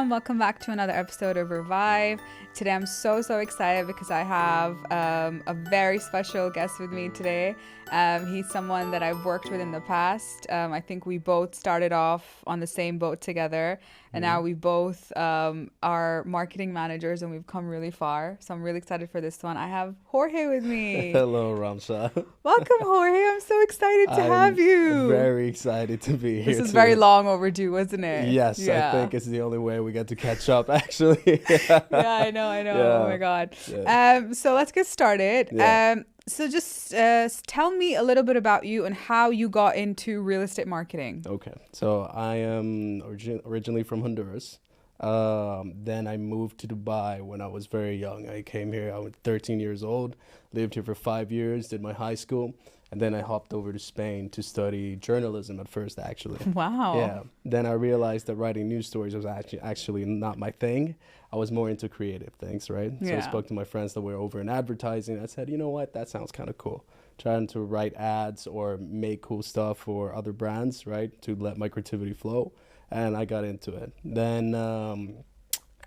everyone. Welcome back to another episode of Rayvive. Today I'm so excited because I have a very special guest with me today. He's someone that I've worked with in the past. I think we both started off on the same boat together, and now we both are marketing managers, and we've come really far. So I'm really excited for this one. I have Jorge with me. Hello, Ramsha. Welcome, Jorge. I'm so excited to have you. Very excited to be here. This is very long overdue, wasn't it? Yes, yeah. I think it's the only way we get to catch up, actually. Yeah, I know. Yeah. Oh my God. Yeah. So let's get started. Yeah. So just tell me a little bit about you and how you got into real estate marketing. Okay. So I am originally from Honduras. Then I moved to Dubai when I was very young. I came here, I was 13 years old, lived here for 5 years, did my high school, and then I hopped over to Spain to study journalism at first, actually. Wow. Yeah. Then I realized that writing news stories was actually not my thing. I was more into creative things, right? Yeah. So I spoke to my friends that were over in advertising. I said, you know what, that sounds kind of cool. Trying to write ads or make cool stuff for other brands, right? To let my creativity flow. And I got into it. Then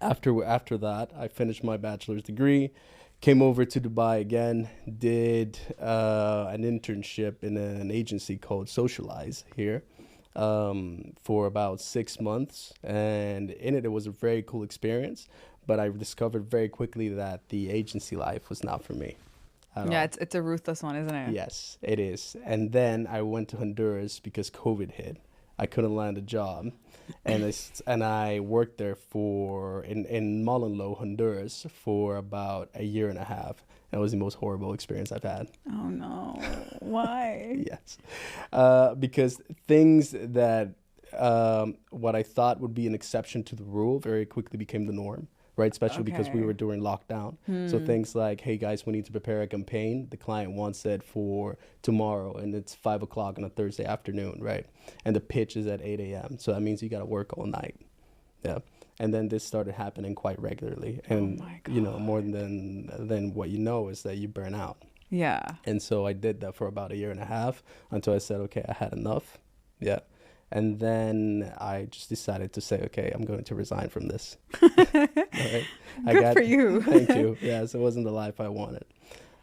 after that, I finished my bachelor's degree, came over to Dubai again, did an internship in an agency called Socialize here for about 6 months. And in it was a very cool experience. But I discovered very quickly that the agency life was not for me. Yeah, it's a ruthless one, isn't it? Yes, it is. And then I went to Honduras because COVID hit. I couldn't land a job, and I worked there in Molenlo, Honduras, for about a year and a half. That was the most horrible experience I've had. Oh no! Why? Yes, because things that what I thought would be an exception to the rule very quickly became the norm. Right, especially because we were during lockdown. So things like, hey guys, we need to prepare a campaign. The client wants it for tomorrow, and it's 5 o'clock on a Thursday afternoon, right? And the pitch is at 8 a.m. So that means you got to work all night. Yeah. And then this started happening quite regularly, and you know, more than what you know is that you burn out. Yeah. And so I did that for about a year and a half until I said, okay, I had enough. Yeah. And then I just decided to say, okay, I'm going to resign from this. Right? Good for you. Thank you. Yes, it wasn't the life I wanted.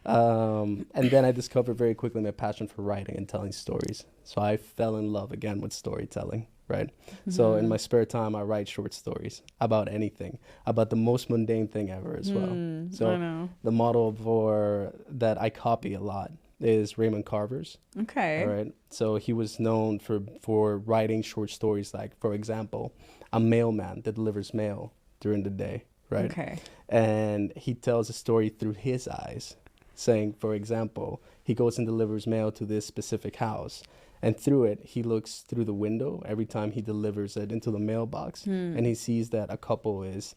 And then I discovered very quickly my passion for writing and telling stories. So I fell in love again with storytelling, right? So in my spare time, I write short stories about anything, about the most mundane thing ever as well. So the model that I copy a lot is Raymond Carver's. Okay. All right. So he was known for writing short stories like, for example, a mailman that delivers mail during the day, right? Okay. And he tells a story through his eyes, saying, for example, he goes and delivers mail to this specific house, and through it, he looks through the window every time he delivers it into the mailbox, and he sees that a couple is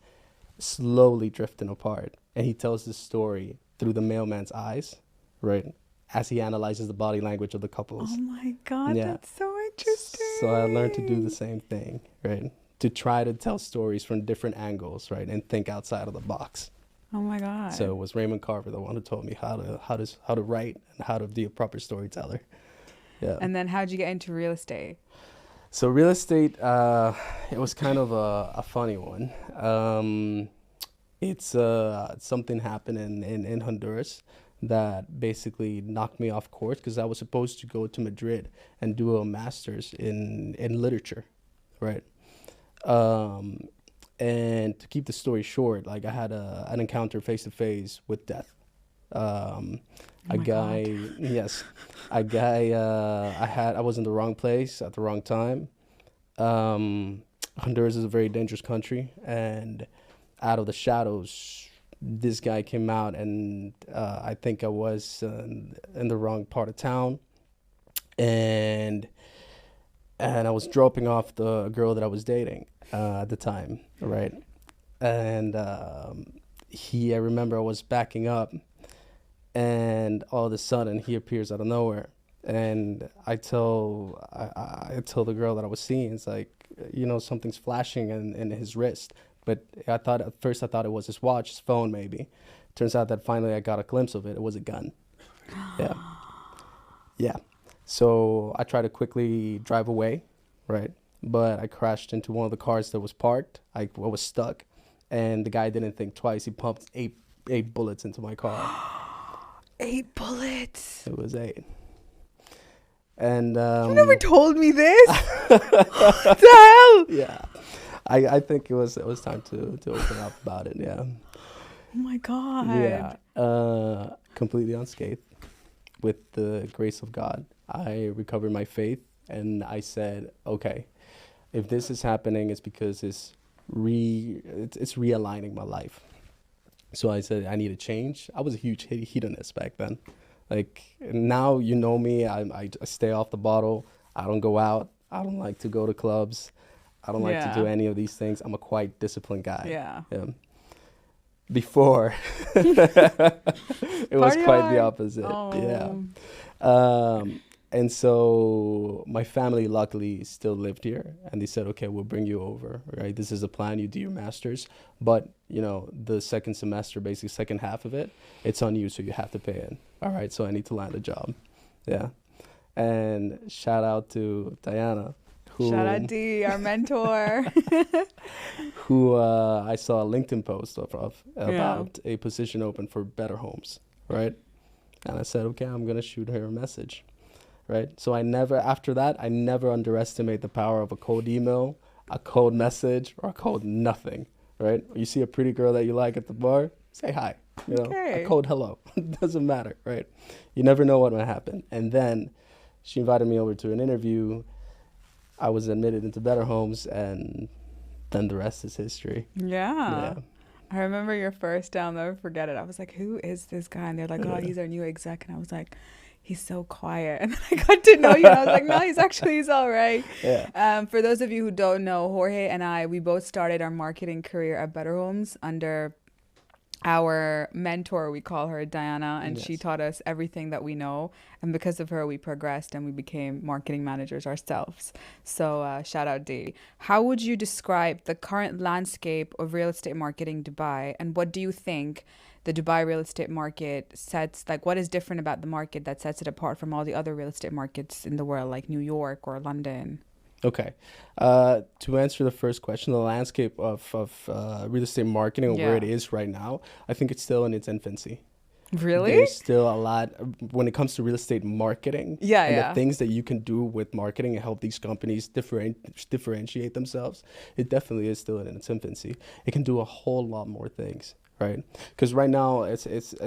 slowly drifting apart, and he tells the story through the mailman's eyes, right? As he analyzes the body language of the couples. Oh my God, that's so interesting. So I learned to do the same thing, right? To try to tell stories from different angles, right? And think outside of the box. Oh my God. So it was Raymond Carver, the one who taught me how to write and how to be a proper storyteller. Yeah. And then how'd you get into real estate? So real estate, it was kind of a funny one. It's something happened in Honduras that basically knocked me off course because I was supposed to go to Madrid and do a master's in literature, right? And to keep the story short, like I had an encounter face to face with death. I was in the wrong place at the wrong time. Honduras is a very dangerous country, and out of the shadows, this guy came out, and I think I was in the wrong part of town, and I was dropping off the girl that I was dating at the time, right? And I remember I was backing up, and all of a sudden he appears out of nowhere, and I tell the girl that I was seeing, it's like, you know, something's flashing in his wrist. But at first I thought it was his watch, his phone maybe. Turns out that finally I got a glimpse of it. It was a gun. Yeah. Yeah. So I tried to quickly drive away, right? but I crashed into one of the cars that was parked. I was stuck, and the guy didn't think twice. He pumped eight bullets into my car. 8 bullets. It was 8. And You never told me this. What the hell? yeah, I think it was time to open up about it. Yeah. Oh my God. Yeah. Completely unscathed. With the grace of God, I recovered my faith, and I said, okay, if this is happening, it's because it's realigning my life. So I said I need a change. I was a huge hedonist back then. Like, now you know me. I stay off the bottle. I don't go out. I don't like to go to clubs. I don't like to do any of these things. I'm a quite disciplined guy. Yeah. Before, it was Party quite the hard. opposite. Oh. Yeah. And so my family luckily still lived here, and they said, okay, we'll bring you over, right? This is the plan. You do your master's, but the second semester, basically second half of it, it's on you, so you have to pay it. All right, so I need to land a job. Yeah. And shout out to Diana. Shout out D, our mentor. Who I saw a LinkedIn post of about a position open for Better Homes, right? And I said, okay, I'm going to shoot her a message. Right. So after that, I never underestimate the power of a cold email, a cold message, or a cold nothing. Right. You see a pretty girl that you like at the bar, say hi. A cold hello. Doesn't matter. Right. You never know what might happen. And then she invited me over to an interview. I was admitted into Better Homes, and then the rest is history. Yeah. I remember your first day. I'll never forget it. I was like, who is this guy? And they're like, oh, he's our new exec. And I was like, he's so quiet. And then I got to know you, and I was like, no, he's all right. Yeah. For those of you who don't know, Jorge and we both started our marketing career at Better Homes under our mentor. We call her Diana, and she taught us everything that we know. And because of her, we progressed and we became marketing managers ourselves. So shout out D. How would you describe the current landscape of real estate marketing in Dubai? And what do you think the Dubai real estate market what is different about the market that sets it apart from all the other real estate markets in the world, like New York or London? Okay. To answer the first question, the landscape of real estate marketing and where it is right now, I think it's still in its infancy. Really? There's still a lot when it comes to real estate marketing. The things that you can do with marketing and help these companies differentiate themselves. It definitely is still in its infancy. It can do a whole lot more things. Right, because right now it's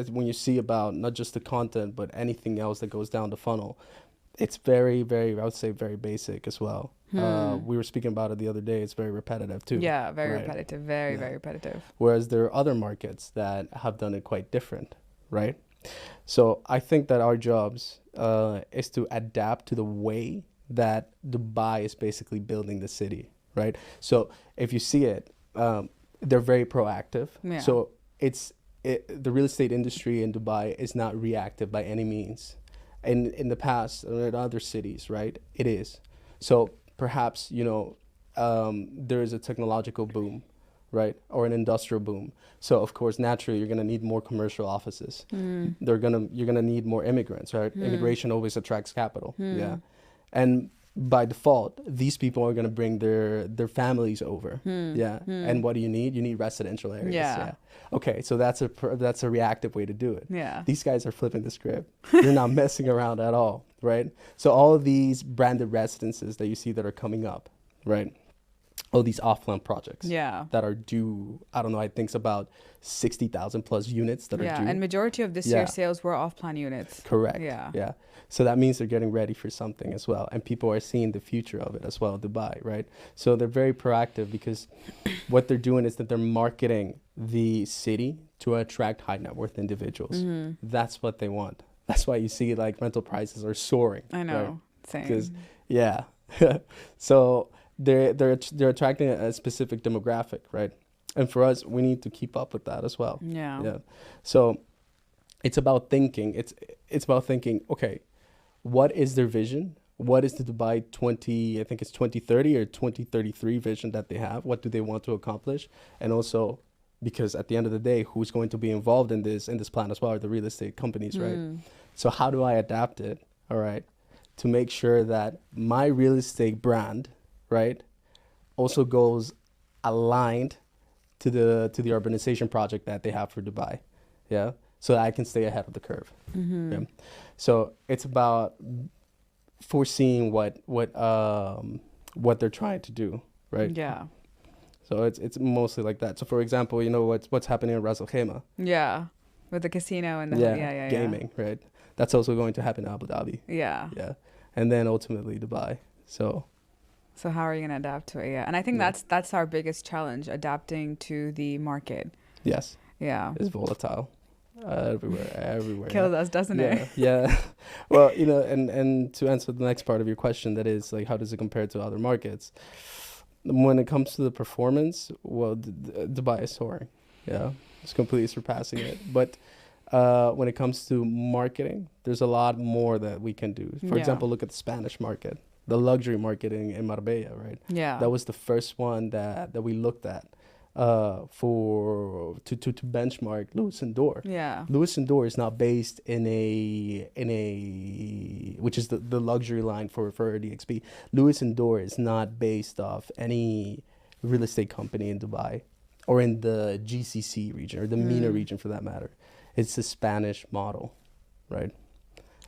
when you see about not just the content but anything else that goes down the funnel, it's very, very, I would say very basic as well. We were speaking about it the other day. It's very repetitive too. Yeah, very repetitive, very repetitive. Whereas there are other markets that have done it quite different, right? So I think that our jobs is to adapt to the way that Dubai is basically building the city, right? So if you see it, they're very proactive. Yeah. So the real estate industry in Dubai is not reactive by any means. And in the past, in other cities, right, it is. So perhaps, there is a technological boom, right, or an industrial boom. So of course, naturally, you're going to need more commercial offices. You're going to need more immigrants, right? Immigration always attracts capital. Yeah. And by default, these people are going to bring their families over. And what do you need? You need residential areas. Okay, so that's a reactive way to do it. These guys are flipping the script. They're not messing around at all, right? So all of these branded residences that you see that are coming up, right? All these off-plan projects that are due, I don't know, I think it's about 60,000 plus units that are due. Yeah, and majority of this year's sales were off-plan units. Correct. Yeah. So that means they're getting ready for something as well. And people are seeing the future of it as well, Dubai, right? So they're very proactive because what they're doing is that they're marketing the city to attract high net worth individuals. That's what they want. That's why you see like rental prices are soaring. I know. Same. Because, so they're attracting a specific demographic, right? And for us, we need to keep up with that as well. Yeah. So it's about thinking. It's about thinking, okay, what is their vision? What is the Dubai 2030 or 2033 vision that they have? What do they want to accomplish? And also, because at the end of the day, who's going to be involved in this plan as well are the real estate companies, right? So how do I adapt it, all right, to make sure that my real estate brand, right, also goes aligned to the urbanization project that they have for Dubai. Yeah. So that I can stay ahead of the curve. Mm-hmm. Yeah. So it's about foreseeing what they're trying to do, right? Yeah. So it's mostly like that. So for example, what's happening in Ras Al Khaimah? Yeah. With the casino and the Yeah, gaming, right? That's also going to happen in Abu Dhabi. Yeah. Yeah. And then ultimately Dubai. So how are you gonna adapt to it? Yeah. And I think that's our biggest challenge, adapting to the market. yes, Yeah. it's volatile. Everywhere. Kills us, doesn't it? Yeah. Well, and to answer the next part of your question, that is like, how does it compare to other markets? When it comes to the performance, well, Dubai is soaring. Yeah, it's completely surpassing it. But when it comes to marketing, there's a lot more that we can do. For example, look at the Spanish market, the luxury marketing in Marbella, right? Yeah. That was the first one that we looked at for to benchmark Lewis and Dorr. Yeah. Lewis and Dorr is not based in a which is the luxury line for DXB. Lewis and Dorr is not based off any real estate company in Dubai or in the GCC region or the MENA region for that matter. It's the Spanish model, right?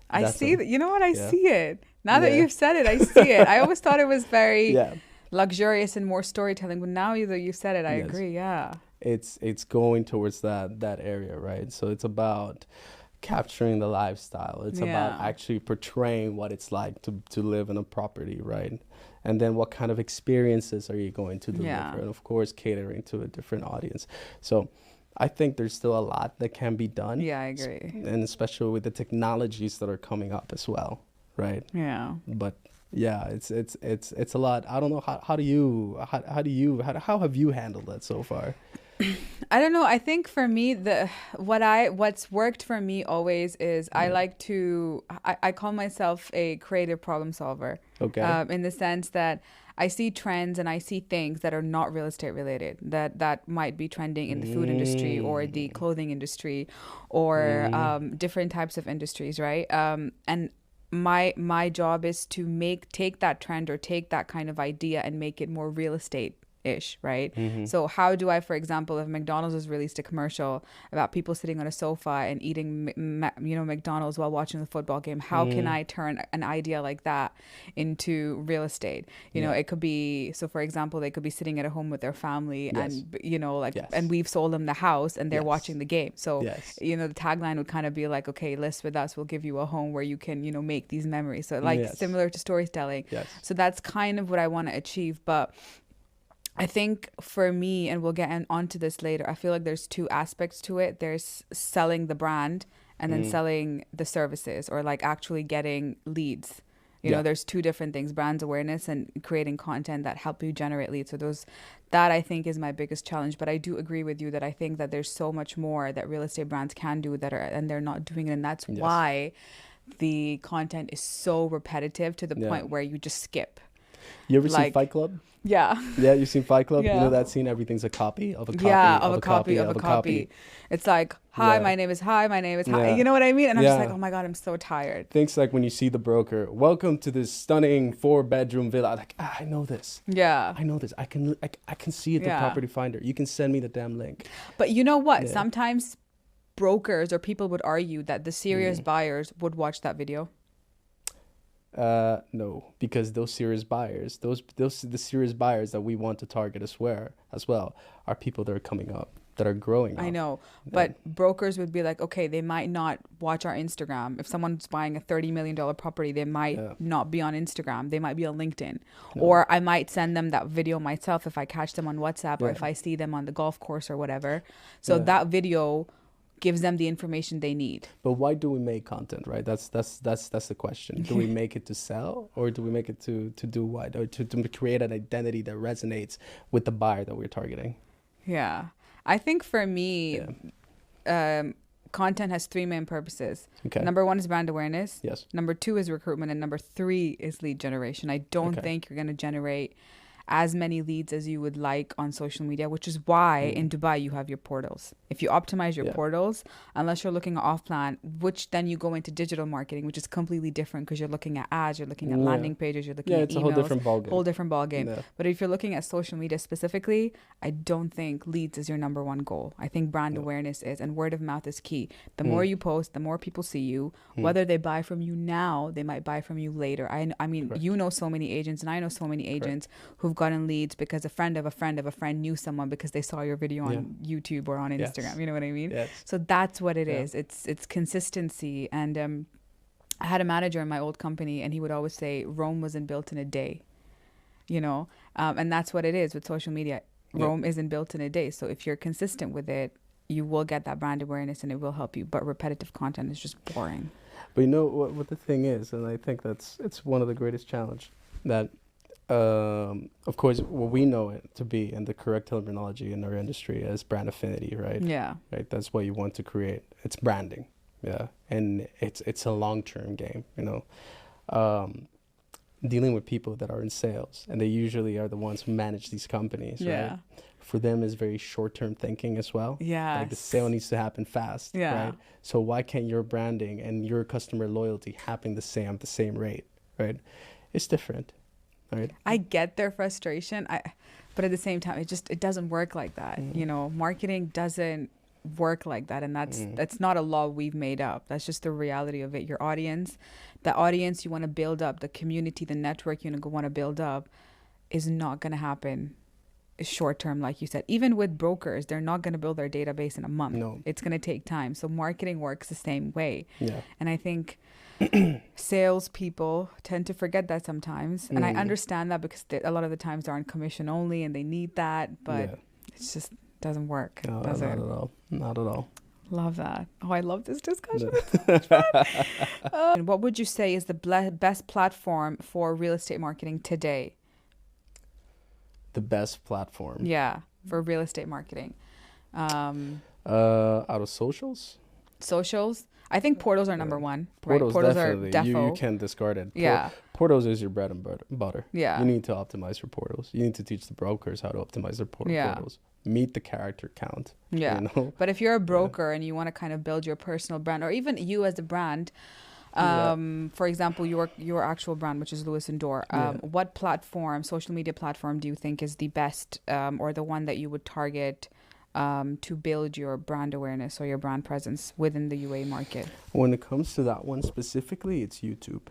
I see that. You know what? I see it. Now that you've said it, I see it. I always thought it was very luxurious and more storytelling, but now that you said it, I agree. Yeah. It's going towards that area, right? So it's about capturing the lifestyle. It's about actually portraying what it's like to live in a property, right? And then what kind of experiences are you going to deliver? And of course, catering to a different audience. So I think there's still a lot that can be done. Yeah, I agree. And especially with the technologies that are coming up as well, right? Yeah. But yeah, it's a lot. I don't know how have you handled that so far? I don't know. I think for me, what's worked for me always is I like to, I call myself a creative problem solver. Okay. In the sense that I see trends and I see things that are not real estate related, that might be trending in the food industry or the clothing industry or different types of industries, right? And my job is to take that trend or take that kind of idea and make it more real estate ish, right? So how do I, for example, if McDonald's has released a commercial about people sitting on a sofa and eating McDonald's while watching the football game, how can I turn an idea like that into real estate? It could be, so for example, they could be sitting at home with their family and and we've sold them the house and they're watching the game, so the tagline would kind of be like, okay, list with us, we'll give you a home where you can make these memories, so similar to storytelling. So that's kind of what I want to achieve. But I think for me, and we'll get onto this later, I feel like there's two aspects to it. There's selling the brand and then selling the services, or like actually getting leads. There's two different things: brand awareness and creating content that help you generate leads. So that I think is my biggest challenge. But I do agree with you that I think that there's so much more that real estate brands can do and they're not doing it. And that's why the content is so repetitive to the point where you just skip. You ever seen Fight Club? Yeah. Yeah, you've seen Fight Club? You know that scene, everything's a copy of a copy of a copy. It's like, hi, my name is hi. You know what I mean? And I'm just like, oh my God, I'm so tired. Things like when you see the broker, welcome to this stunning 4-bedroom villa. Like, I know this. Yeah. I know this. I can see it, the property finder. You can send me the damn link. But you know what? Sometimes brokers or people would argue that the serious buyers would watch that video. No, because those serious buyers, the serious buyers that we want to target as well are people that are coming up, that are growing up. I know, but brokers would be like, okay, they might not watch our Instagram. If someone's buying a $30 million property, they might not be on Instagram. They might be on LinkedIn. Or I might send them that video myself if I catch them on WhatsApp or if I see them on the golf course or whatever. So that video gives them the information they need. But why do we make content, right? That's the question. Do we make it to sell, or do we make it to do what? Or to create an identity that resonates with the buyer that we're targeting? Yeah. I think for me, content has three main purposes. Okay. Number one is brand awareness. Yes. Number two is recruitment. And number three is lead generation. I don't think you're going to generate as many leads as you would like on social media, which is why in Dubai you have your portals. If you optimize your portals, unless you're looking at off plan, which then you go into digital marketing, which is completely different because you're looking at ads, you're looking at landing pages, you're looking at it's emails, a whole different ballgame. Yeah. But if you're looking at social media specifically, I don't think leads is your number one goal. I think brand awareness is, and word of mouth is key. The more you post, the more people see you. Whether they buy from you now, they might buy from you later. I mean, you know so many agents, and I know so many agents who've gotten leads because a friend of a friend of a friend knew someone because they saw your video on YouTube or on Instagram. You know what I mean? Yes. So that's what it is. It's consistency. And I had a manager in my old company, and he would always say, Rome wasn't built in a day. You know, and that's what it is with social media. Rome isn't built in a day. So if you're consistent with it, you will get that brand awareness and it will help you. But repetitive content is just boring. But you know what the thing is, and I think it's one of the greatest challenge that, of course, what we know it to be, and the correct terminology in our industry is brand affinity, right? Yeah. Right. That's what you want to create. It's branding. Yeah. And it's a long-term game, you know, dealing with people that are in sales, and they usually are the ones who manage these companies, right? For them is very short-term thinking as well. Yeah. Like the sale needs to happen fast, right? So why can't your branding and your customer loyalty happen the same rate, right? It's different, right? I get their frustration, but at the same time, it doesn't work like that. You know, marketing doesn't work like that, and that's not a law we've made up. That's just the reality of it. Your audience, the audience you want to build up, the community, the network you want to build up, is not going to happen short term, like you said. Even with brokers, they're not going to build their database in a month. No. It's going to take time. So marketing works the same way. Yeah. And I think salespeople tend to forget that sometimes, and I understand that because a lot of the times they're on commission only and they need that, but it's just doesn't work. No, does not it? at all. Not at all. Love that. Oh, I love this discussion. And what would you say is the best platform for real estate marketing today? The best platform. Yeah, for real estate marketing. Out of socials? Socials? I think portals are number one. Portals, Portals definitely. are defo. You can't discard it. Yeah. Portals is your bread and butter. Yeah. You need to optimize your portals. You need to teach the brokers how to optimize their portals. Meet the character count. Yeah. You know? But if you're a broker and you want to kind of build your personal brand, or even you as a brand, for example, your actual brand, which is Lewis and Door, what platform, social media platform, do you think is the best, or the one that you would target to build your brand awareness or your brand presence within the UAE market? When it comes to that one specifically, it's YouTube.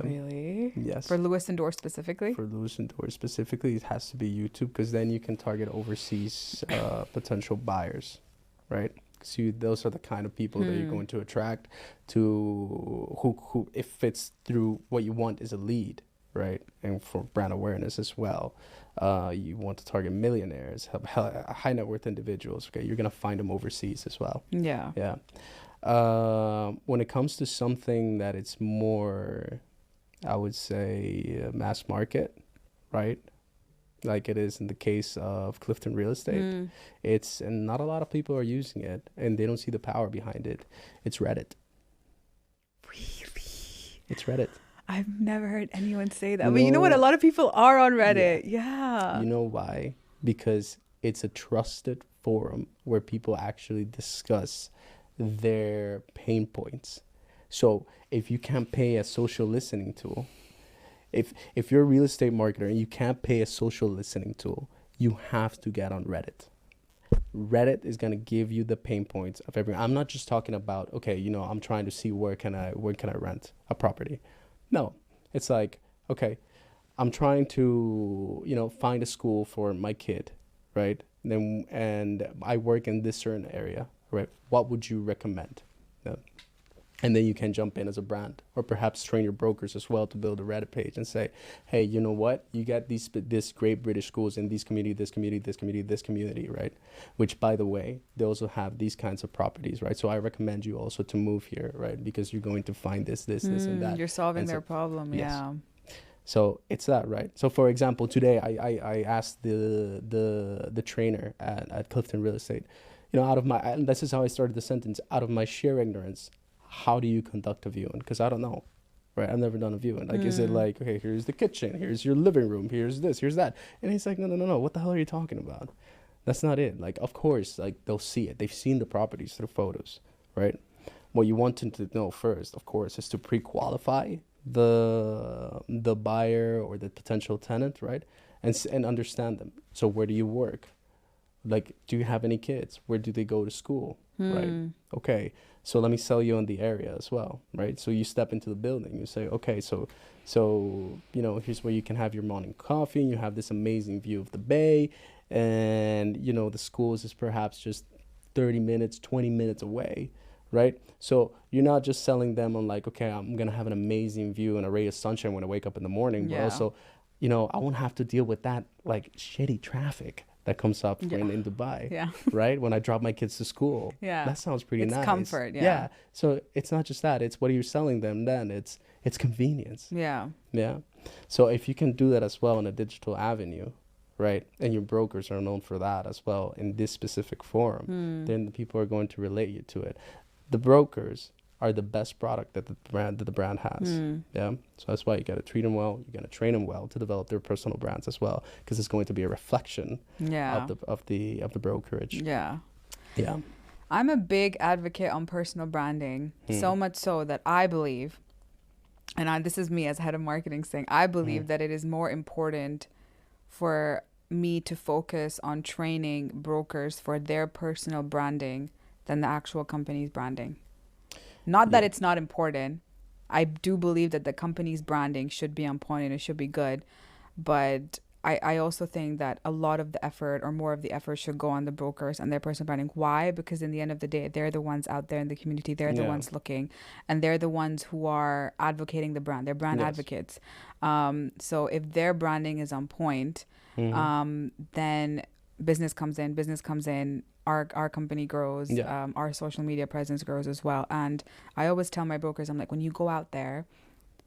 Really? Yes. For Lewis and Door specifically? For Lewis and Door specifically, it has to be YouTube, because then you can target overseas potential buyers, right? So those are the kind of people that you're going to attract to who if it's through what you want is a lead, right? And for brand awareness as well, you want to target millionaires, high net worth individuals. Okay, you're gonna find them overseas as well. Yeah. Yeah. When it comes to something that it's more, I would say, mass market, right? Like it is in the case of Clifton Real Estate. And not a lot of people are using it, and they don't see the power behind it. It's Reddit. Really? It's Reddit. I've never heard anyone say that. But you know what? A lot of people are on Reddit. Yeah. You know why? Because it's a trusted forum where people actually discuss their pain points. So if you can't pay a social listening tool, if you're a real estate marketer and you can't pay a social listening tool, you have to get on Reddit. Reddit is going to give you the pain points of everyone. I'm not just talking about, okay, you know, I'm trying to see where can I rent a property. No, it's like, okay, I'm trying to, you know, find a school for my kid, right? And I work in this certain area, right? What would you recommend? And then you can jump in as a brand, or perhaps train your brokers as well to build a Reddit page and say, hey, you know what? You got this great British schools in this community, right? Which, by the way, they also have these kinds of properties, right? So I recommend you also to move here, right? Because you're going to find this, and that. You're solving their problem, yes. Yeah. So it's that, right? So for example, today I asked the trainer at Clifton Real Estate, you know, and this is how I started the sentence, out of my sheer ignorance, how do you conduct a viewing? Because I don't know. right? I've never done a viewing. Like, is it like, okay, here's the kitchen, here's your living room, here's this, here's that. And he's like, no. What the hell are you talking about? That's not it. Like, of course, like they'll see it. They've seen the properties through photos, right? What you want them to know first, of course, is to pre-qualify the buyer or the potential tenant, right? And understand them. So where do you work? Like, do you have any kids? Where do they go to school? Right. Okay. So let me sell you on the area as well, right? So you step into the building, you say, okay, so here's where you can have your morning coffee, and you have this amazing view of the bay, and the schools is perhaps just 30 minutes, 20 minutes away, right? So you're not just selling them on like, okay, I'm gonna have an amazing view and a ray of sunshine when I wake up in the morning, but also, I won't have to deal with that like shitty traffic that comes up in Dubai, right? When I drop my kids to school, that sounds pretty nice. It's comfort, So it's not just that; it's what you're selling them. Then it's convenience. Yeah. So if you can do that as well in a digital avenue, right, and your brokers are known for that as well in this specific forum, then the people are going to relate you to it. The brokers are the best product that the brand has. So that's why you got to treat them well. You got to train them well to develop their personal brands as well, because it's going to be a reflection of the brokerage. I'm a big advocate on personal branding, so much so that I believe, and this is me as head of marketing saying, I believe that it is more important for me to focus on training brokers for their personal branding than the actual company's branding. Not that it's not important. I do believe that the company's branding should be on point and it should be good. But I also think that a lot of the effort or more of the effort should go on the brokers and their personal branding. Why? Because in the end of the day, they're the ones out there in the community. They're the ones looking, and they're the ones who are advocating the brand. They're brand advocates. So if their branding is on point, then business comes in. Our company grows, our social media presence grows as well. And I always tell my brokers, I'm like, when you go out there,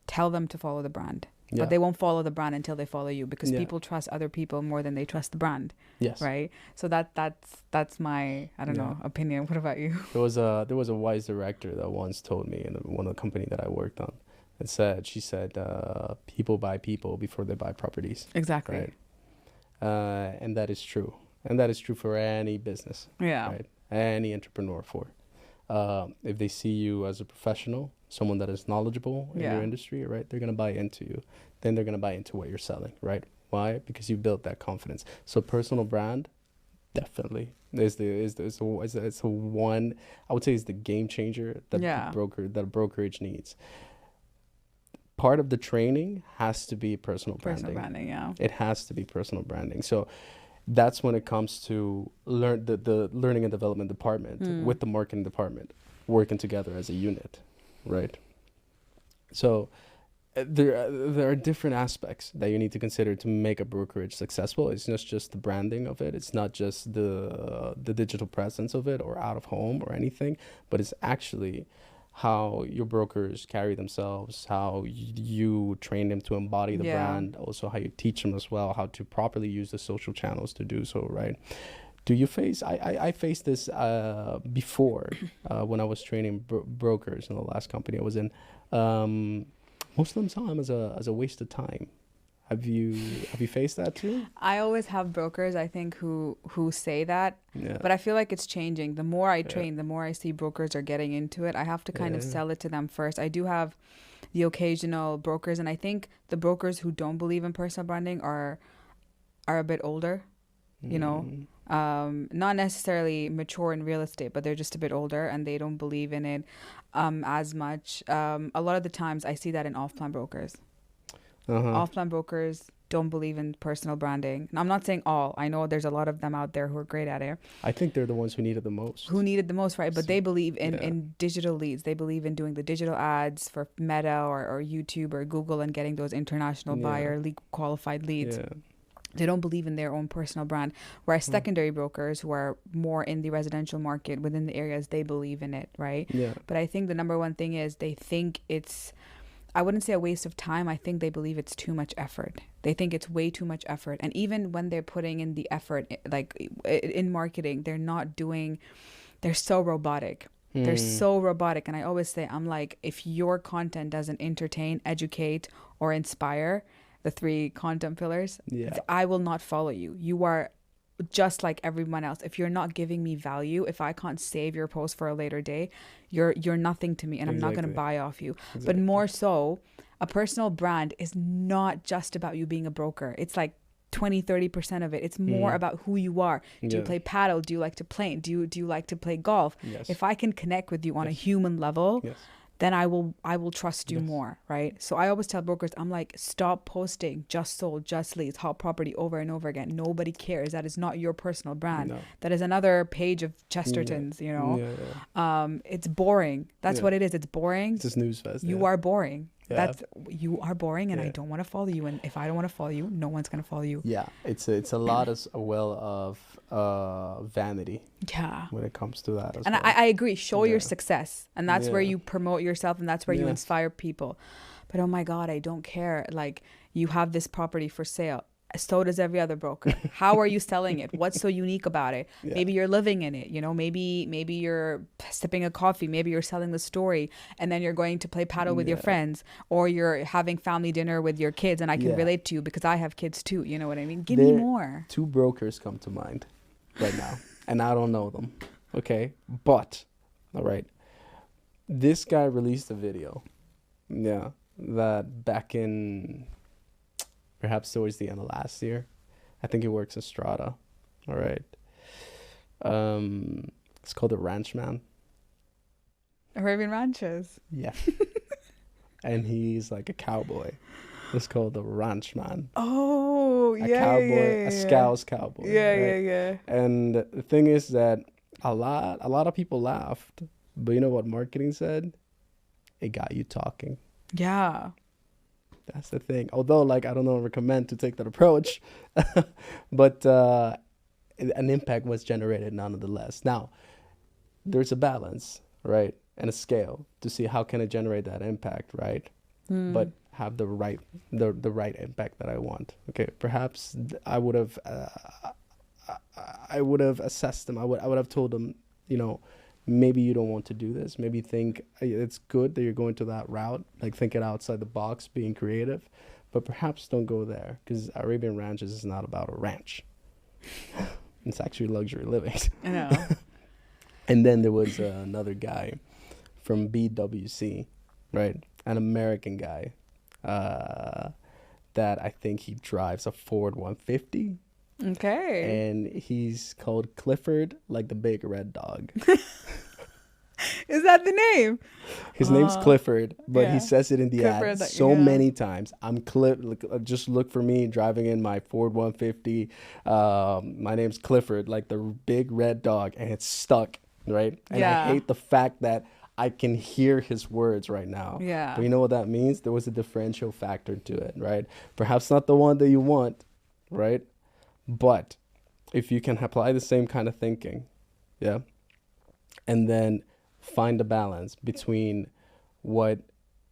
tell them to follow the brand. But they won't follow the brand until they follow you, because people trust other people more than they trust the brand. Right? So that's my, I don't know, opinion. What about you? There was a wise director that once told me in one of the company that I worked on. She said, people buy people before they buy properties. Exactly. Right? And that is true. And that is true for any business. Right? Any entrepreneur if they see you as a professional, someone that is knowledgeable in your industry, right? They're going to buy into you. Then they're going to buy into what you're selling, right? Why? Because you built that confidence. So personal brand, definitely is the one, I would say, is the game changer that a brokerage needs. Part of the training has to be personal branding. It has to be personal branding. So that's when it comes to the learning and development department with the marketing department working together as a unit, right? So there are different aspects that you need to consider to make a brokerage successful. It's not just the branding of it. It's not just the digital presence of it or out of home or anything, but it's actually how your brokers carry themselves, how you train them to embody the brand, also how you teach them as well how to properly use the social channels to do so, right? Do you face, I faced this before when I was training brokers in the last company I was in. Most of them saw them as a waste of time. Have you faced that too? I always have brokers, I think, who say that, but I feel like it's changing. The more I train, the more I see brokers are getting into it. I have to kind of sell it to them first. I do have the occasional brokers, and I think the brokers who don't believe in personal branding are a bit older, not necessarily mature in real estate, but they're just a bit older and they don't believe in it as much. A lot of the times I see that in off-plan brokers. Off-plan brokers don't believe in personal branding. I'm not saying all. I know there's a lot of them out there who are great at it. I think they're the ones who need it the most. Right? But they believe in digital leads. They believe in doing the digital ads for Meta or YouTube or Google and getting those international buyer qualified leads. They don't believe in their own personal brand. Whereas secondary brokers who are more in the residential market within the areas, they believe in it, right? But I think the number one thing is they think it's, I wouldn't say a waste of time. I think they believe it's too much effort. They think it's way too much effort. And even when they're putting in the effort, like in marketing, they're so robotic. They're so robotic. And I always say, I'm like, if your content doesn't entertain, educate, or inspire, the 3 content pillars, I will not follow you. You are just like everyone else. If you're not giving me value, if I can't save your post for a later day, you're nothing to me, and I'm not going to buy off you. But more so, a personal brand is not just about you being a broker. It's like 20-30% of it. It's more about who you are. Do you play paddle? Do you like to play? Do you like to play golf? If I can connect with you on a human level, then I will trust you more, right? So I always tell brokers, I'm like, stop posting just sold, just leads, hot property over and over again. Nobody cares. That is not your personal brand. That is another page of Chesterton's, you know. It's boring. That's what it is. It's boring. It's a snooze fest. You are boring. You are boring, and I don't want to follow you. And if I don't want to follow you, no one's gonna follow you. Yeah, it's a lot of vanity. Yeah, when it comes to that. And well. I agree. Show your success, and that's where you promote yourself, and that's where you inspire people. But oh my God, I don't care. Like, you have this property for sale. So does every other broker. How are you selling it? What's so unique about it? Maybe you're living in it, you know, maybe you're sipping a coffee, maybe you're selling the story, and then you're going to play paddle with your friends, or you're having family dinner with your kids, and I can relate to you because I have kids too, you know what I mean? Give me more. 2 brokers come to mind right now, and I don't know them, okay? But, all right, this guy released a video, that back in... perhaps towards the end of last year. I think he works in Strata. All right. It's called The Ranchman. Arabian Ranches. Yeah. And he's like a cowboy. It's called The Ranchman. Oh, a cowboy, a Scouse cowboy. Yeah. And the thing is that a lot of people laughed. But you know what marketing said? It got you talking. Yeah. That's the thing. Although, like, I don't recommend to take that approach, but an impact was generated nonetheless. Now, there's a balance, right, and a scale to see how can I generate that impact, right, but have the right impact that I want. Okay, perhaps I would have assessed them. I would have told them, you know, maybe you don't want to do this. Maybe think it's good that you're going to that route, like thinking outside the box, being creative, but perhaps don't go there, because Arabian Ranches is not about a ranch. It's actually luxury living. I know. And then there was another guy from BWC, right? An American guy that I think he drives a Ford 150. Okay. And he's called Clifford, like the big red dog. Is that the name? His name's Clifford, but he says it in the ad many times. Just look for me driving in my Ford 150. My name's Clifford, like the big red dog, and it's stuck, right? And I hate the fact that I can hear his words right now. Yeah. But you know what that means? There was a differential factor to it, right? Perhaps not the one that you want, right? But if you can apply the same kind of thinking, and then find a balance between what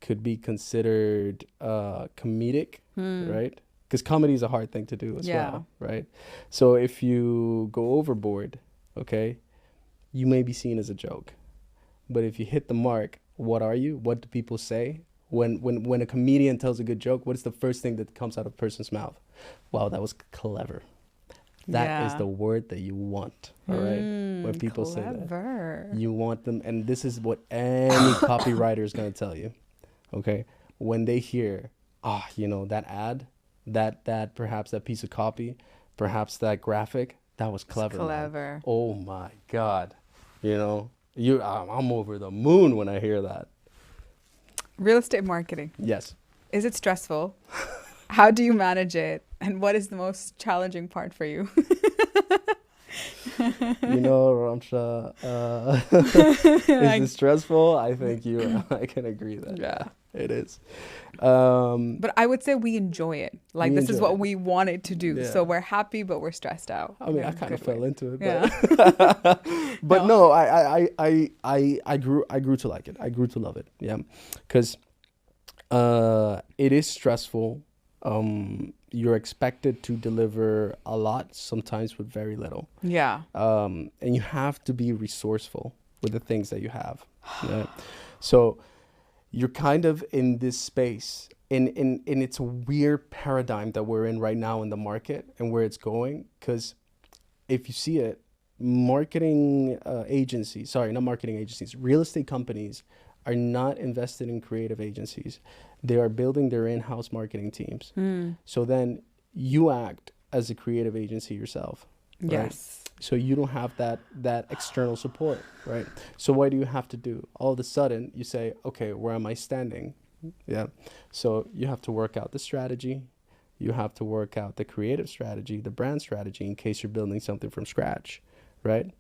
could be considered comedic, right? Because comedy is a hard thing to do as well, right? So if you go overboard, okay, you may be seen as a joke. But if you hit the mark, what are you? What do people say? When a comedian tells a good joke, what is the first thing that comes out of a person's mouth? Wow, that was clever. That is the word that you want, all right? When people say that, you want them, and this is what any copywriter is going to tell you, okay? When they hear, that ad, that perhaps that piece of copy, perhaps that graphic, that was clever. Man. Oh my God, I'm over the moon when I hear that. Real estate marketing. Yes. Is it stressful? How do you manage it? And what is the most challenging part for you? Ramsha, is it stressful? I think I can agree that it is. But I would say we enjoy it. Like, this is what we wanted to do. Yeah. So we're happy, but we're stressed out. I mean, I kind of fell into it. But no, I grew to like it. I grew to love it. Yeah. Because it is stressful. You're expected to deliver a lot, sometimes with very little. Yeah. And you have to be resourceful. with the things that you have. Yeah. So you're kind of in this space, in it's a weird paradigm that we're in right now in the market and where it's going. Because if you see it, real estate companies are not invested in creative agencies. They are building their in-house marketing teams. So then you act as a creative agency yourself. Right? Yes. So you don't have that external support, right? So what do you have to do? All of a sudden you say, okay, where am I standing? Yeah. So you have to work out the strategy. You have to work out the creative strategy, the brand strategy, in case you're building something from scratch, right?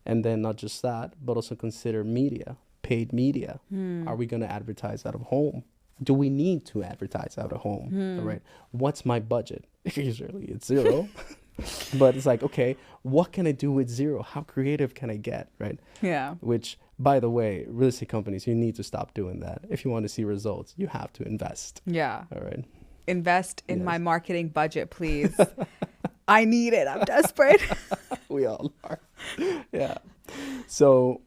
And then not just that, but also consider media, paid media. Are we going to advertise out of home? Do we need to advertise out of home? All right. What's my budget? Usually it's zero. But it's like, okay, what can I do with zero? How creative can I get, right? Yeah. Which, by the way, real estate companies, you need to stop doing that. If you want to see results, you have to invest. Yeah. All right. Invest in my marketing budget, please. I need it. I'm desperate. We all are. Yeah. So,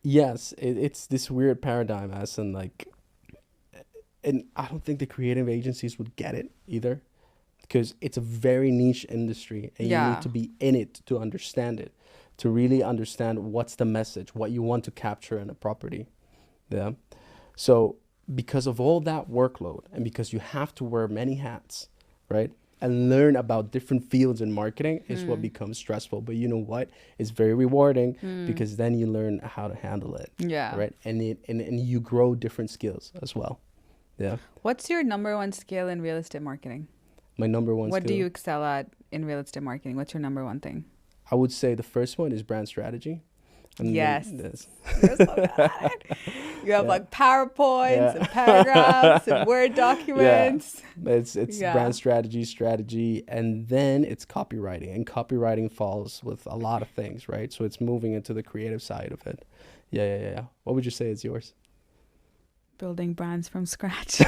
yes, it's this weird paradigm, as in like, and I don't think the creative agencies would get it either, because it's a very niche industry and you need to be in it to understand it, to really understand what's the message, what you want to capture in a property. Yeah. So because of all that workload and because you have to wear many hats, right, and learn about different fields in marketing is what becomes stressful. But you know what? It's very rewarding because then you learn how to handle it. Yeah. Right. And you grow different skills as well. Yeah. What's your number one skill in real estate marketing? My number one What skill? do you excel at in real estate marketing? What's your number one thing? I would say the first one is brand strategy. And yes. You're so good at it. You have like PowerPoints and paragraphs and Word documents. Yeah. It's brand strategy, and then it's copywriting. And copywriting falls with a lot of things, right? So it's moving into the creative side of it. Yeah. What would you say is yours? Building brands from scratch.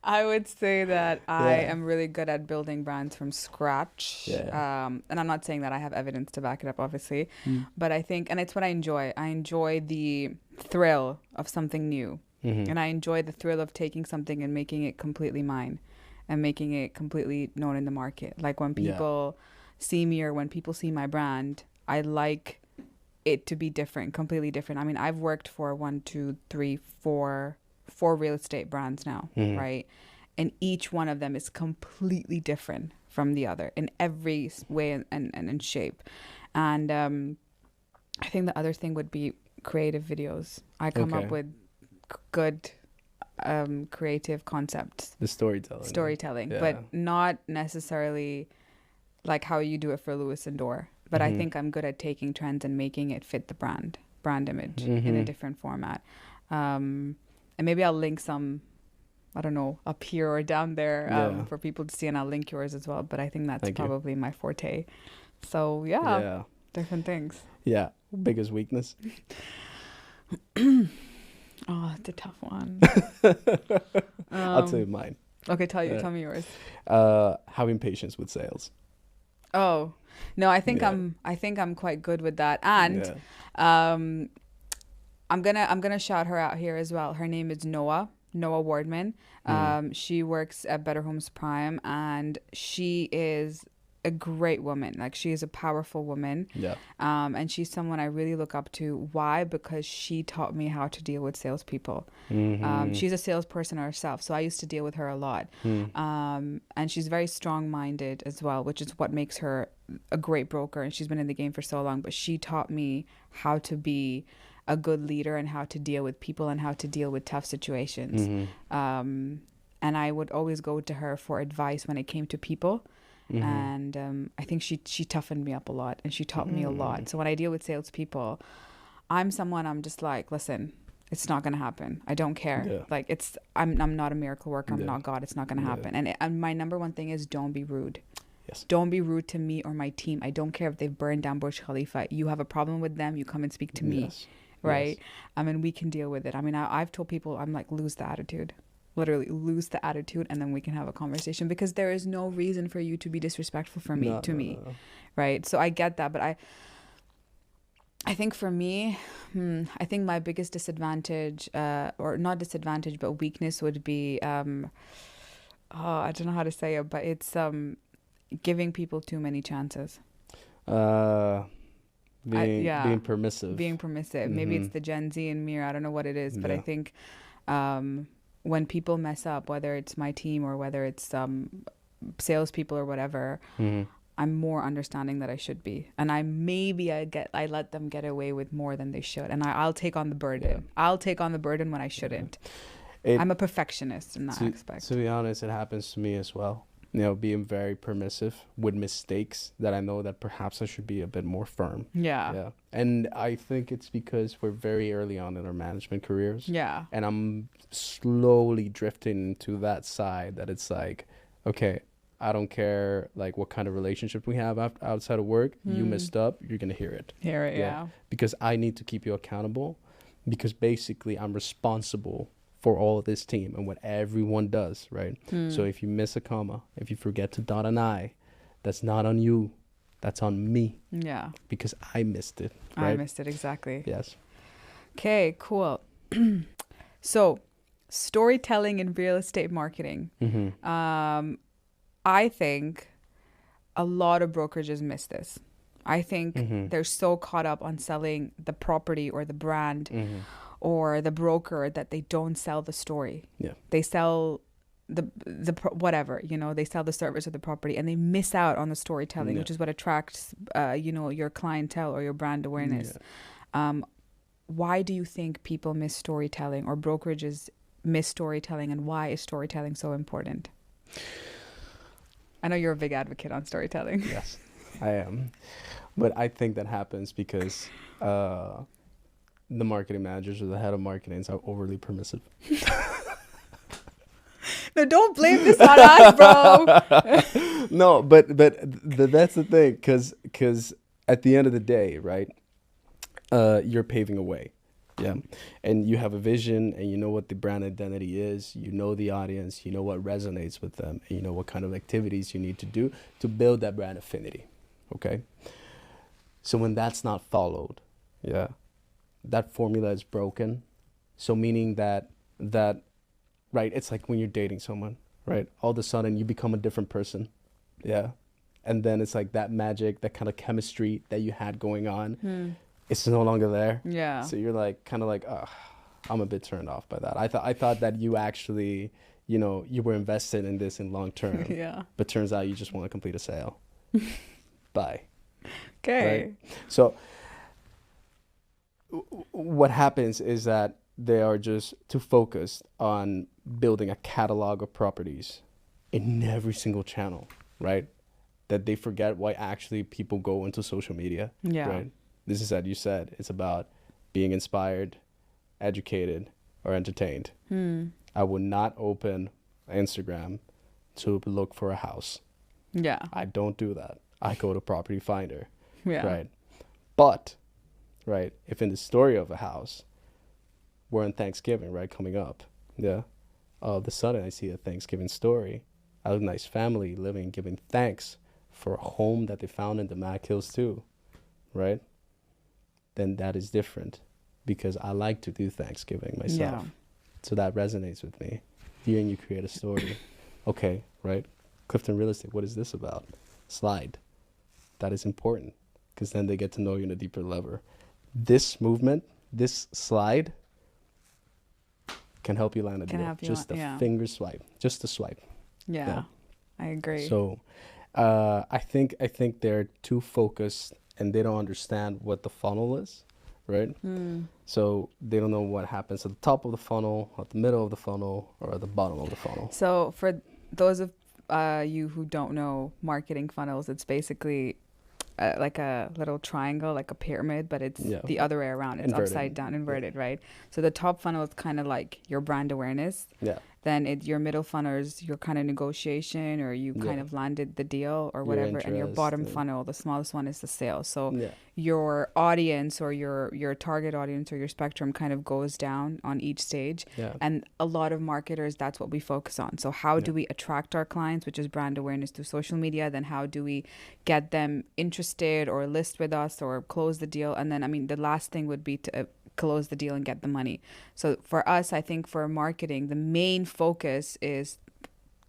I would say that I am really good at building brands from scratch. Yeah. And I'm not saying that I have evidence to back it up, obviously, but I think, and it's what I enjoy. I enjoy the thrill of something new. And I enjoy the thrill of taking something and making it completely mine and making it completely known in the market. Like when people see me or when people see my brand, I like it to be different, completely different. I mean, I've worked for 4 real estate brands now, right? And each one of them is completely different from the other in every way and in shape. And I think the other thing would be creative videos. I come up with good creative concepts. The storytelling. But not necessarily like how you do it for Lewis and Dorr. But I think I'm good at taking trends and making it fit the brand image in a different format. And maybe I'll link some, I don't know, up here or down there for people to see, and I'll link yours as well. But I think that's probably my forte. So different things. Yeah. Biggest weakness? Oh, it's a tough one. I'll tell you mine. Okay, tell me yours. Having patience with sales. Oh, no, I think I'm quite good with that. And I'm gonna shout her out here as well. Her name is Noah Wardman. She works at Better Homes Prime, and she is a great woman. Like, she is a powerful woman. Yeah. And she's someone I really look up to. Why? Because she taught me how to deal with salespeople. She's a salesperson herself, so I used to deal with her a lot. And she's very strong-minded as well, which is what makes her a great broker. And she's been in the game for so long. But she taught me how to be a good leader and how to deal with people and how to deal with tough situations. And I would always go to her for advice when it came to people. And I think she toughened me up a lot, and she taught me a lot. So when I deal with salespeople, I'm just like, listen, it's not going to happen. I don't care. Yeah. Like, I'm not a miracle worker. I'm not God. It's not going to happen. And my number one thing is, don't be rude. Yes. Don't be rude to me or my team. I don't care if they've burned down Burj Khalifa. You have a problem with them, you come and speak to me. Yes. Right? Yes. I mean, we can deal with it. I mean, I've told people, I'm like, lose the attitude. Literally lose the attitude, and then we can have a conversation, because there is no reason for you to be disrespectful to me. Right? So I get that, but I think for me, I think my biggest disadvantage, or not disadvantage, but weakness would be, I don't know how to say it, but it's giving people too many chances. Uh, Yeah, being permissive. being permissive. Maybe it's the Gen Z in me, or I don't know what it is, but I Yeah. think when people mess up, whether it's my team or whether it's salespeople or whatever, hmm I'm more understanding that I should be, and I let them get away with more than they should, and I'll take on the burden. Yeah. I'll take on the burden when I shouldn't. It I'm a perfectionist in that to aspect. be honest, it happens to me as well. You know, being very permissive with mistakes that I know that perhaps I should be a bit more firm. Yeah. Yeah. And I think it's because we're very early on in our management careers. Yeah. And I'm slowly drifting into that side that it's like, okay, I don't care like what kind of relationship we have outside of work. You messed up, you're going to hear it. Hear it, yeah. Because I need to keep you accountable, because basically I'm responsible for all of this team and what everyone does, right? So if you miss a comma, if you forget to dot an I, that's not on you. That's on me, Yeah. because I missed it, right? I missed it, exactly. Yes. Okay, cool. So, storytelling in real estate marketing. I think a lot of brokerages miss this. I think they're so caught up on selling the property or the brand or the broker that they don't sell the story. Yeah. They sell whatever, they sell the service or the property, and they miss out on the storytelling, which is what attracts, your clientele or your brand awareness. Why do you think people miss storytelling, or brokerages miss storytelling, and why is storytelling so important? I know you're a big advocate on storytelling. Yes, I am. But I think that happens because the marketing managers or the head of marketing are overly permissive. No, don't blame this on us, bro. No, but that's the thing, because at the end of the day, right, you're paving a way. Yeah. And you have a vision, and you know what the brand identity is. You know the audience. You know what resonates with them. And you know what kind of activities you need to do to build that brand affinity. Okay. So when that's not followed, yeah, that formula is broken. So meaning that, right, it's like when you're dating someone, right? All of a sudden you become a different person. Yeah. And then it's like that magic, that kind of chemistry that you had going on. It's no longer there. Yeah. So you're like, kind of like, oh, I'm a bit turned off by that. I thought that you actually, you were invested in this in long term. Yeah. But turns out you just want to complete a sale. Bye. Okay. Right? So what happens is that they are just too focused on building a catalog of properties in every single channel, right? That they forget why actually people go into social media. Yeah. Right? This is, as you said, it's about being inspired, educated, or entertained. I would not open Instagram to look for a house. Yeah. I don't do that. I go to Property Finder. Yeah. Right. But, right, if in the story of a house, we're on Thanksgiving, right, coming up. Yeah. All of a sudden I see a Thanksgiving story. A nice family living, giving thanks for a home that they found in the Mac Hills too. Right? Then that is different, because I like to do Thanksgiving myself. Yeah. So that resonates with me. Hearing you create a story. Okay, right? Clifton Real Estate, what is this about? Slide. That is important, because then they get to know you in a deeper level. This movement, this slide, can help you land a deal. Just a finger swipe. Just a swipe. Yeah. I agree. So I think they're too focused, and they don't understand what the funnel is, right? So they don't know what happens at the top of the funnel, at the middle of the funnel, or at the bottom of the funnel. So for those of you who don't know marketing funnels, it's basically like a little triangle, like a pyramid, but it's the other way around. It's inverted. Upside down, inverted, right? So the top funnel is kind of like your brand awareness. Yeah. then your middle funnel is your kind of negotiation, or you kind of landed the deal or Your whatever, and your interest, bottom funnel, the smallest one, is the sale. So yeah. your audience, or your target audience, or your spectrum kind of goes down on each stage. Yeah. And a lot of marketers, that's what we focus on. So how do we attract our clients, which is brand awareness through social media? Then how do we get them interested or list with us or close the deal? And then, I mean, the last thing would be to close the deal and get the money. So for us, I think for marketing, the main focus is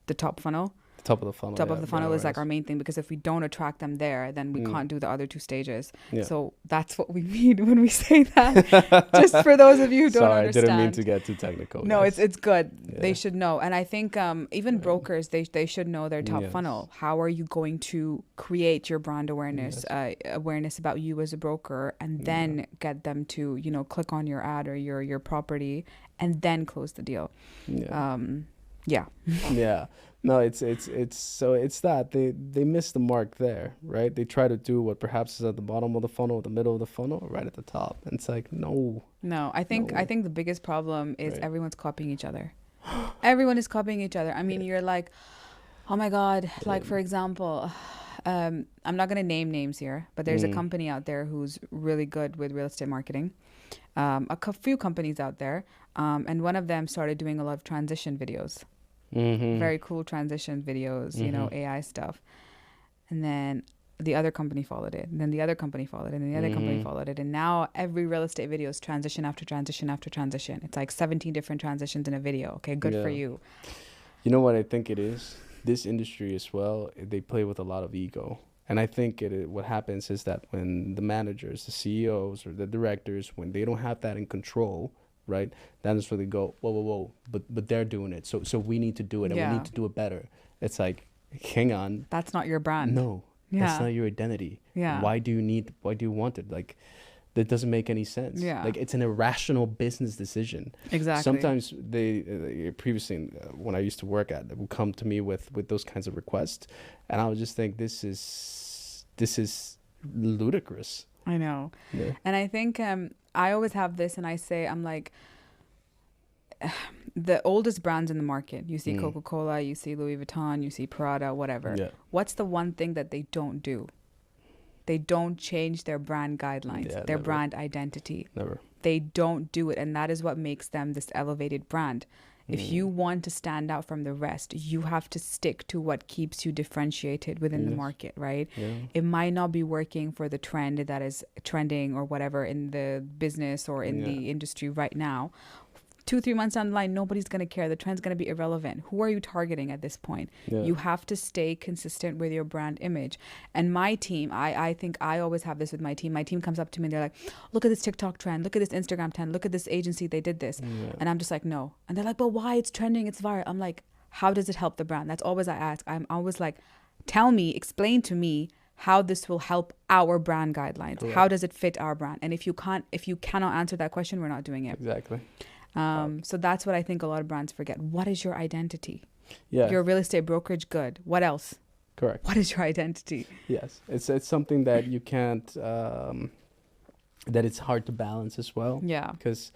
the top funnel. Top of the funnel. Top of the funnel is like our main thing, because if we don't attract them there, then we can't do the other two stages. Yeah. So that's what we mean when we say that. Just for those of you who don't understand. Sorry, I didn't mean to get too technical. No, guys. it's good. Yeah. They should know. And I think even brokers, they should know their top funnel. How are you going to create your brand awareness, awareness about you as a broker, and then get them to, click on your ad or your property, and then close the deal. Yeah. Yeah. No, it's that they miss the mark there, right? They try to do what perhaps is at the bottom of the funnel, the middle of the funnel, right at the top, and it's like no. I think the biggest problem is everyone's copying each other. Everyone is copying each other. I mean, you're like, oh my God, like for example, I'm not gonna name names here, but there's a company out there who's really good with real estate marketing. Few companies out there, and one of them started doing a lot of transition videos. Very cool transition videos, AI stuff. And then the other company followed it. And then the other company followed it. And the other company followed it. And now every real estate video is transition after transition after transition. It's like 17 different transitions in a video. Okay, good for you. You know what I think it is? This industry as well, they play with a lot of ego. And I think what happens is that when the managers, the CEOs, or the directors, when they don't have that in control, right, then it's where they go, whoa, but they're doing it, so we need to do it, and we need to do it better. It's like, hang on, that's not your brand. No, that's not your identity. Why do you want it? Like, that doesn't make any sense. Like, it's an irrational business decision. Exactly. Sometimes they previously, when I used to work at, they would come to me with those kinds of requests, and I would just think, this is ludicrous. I know. And I think I always have this, and I say, I'm like, the oldest brands in the market, you see Coca-Cola, you see Louis Vuitton, you see Prada, whatever. What's the one thing that they don't do? They don't change their brand guidelines, their brand identity. Never. They don't do it. And that is what makes them this elevated brand. If you want to stand out from the rest, you have to stick to what keeps you differentiated within the market, right? It might not be working for the trend that is trending or whatever in the business or in the industry right now. 2-3 months down the line, nobody's going to care. The trend's going to be irrelevant. Who are you targeting at this point? You have to stay consistent with your brand image. And my team, I think I always have this with my team. My team comes up to me and they're like, look at this TikTok trend. Look at this Instagram trend. Look at this agency. They did this. And I'm just like, no. And they're like, but why? It's trending. It's viral. I'm like, how does it help the brand? That's always I ask. I'm always like, tell me, explain to me how this will help our brand guidelines. Correct. How does it fit our brand? And if you cannot answer that question, we're not doing it. Exactly. So that's what I think a lot of brands forget. What is your identity? Yeah. You're a real estate brokerage. Good. What else? Correct. What is your identity? Yes. It's something that you can't, that it's hard to balance as well. Yeah. Because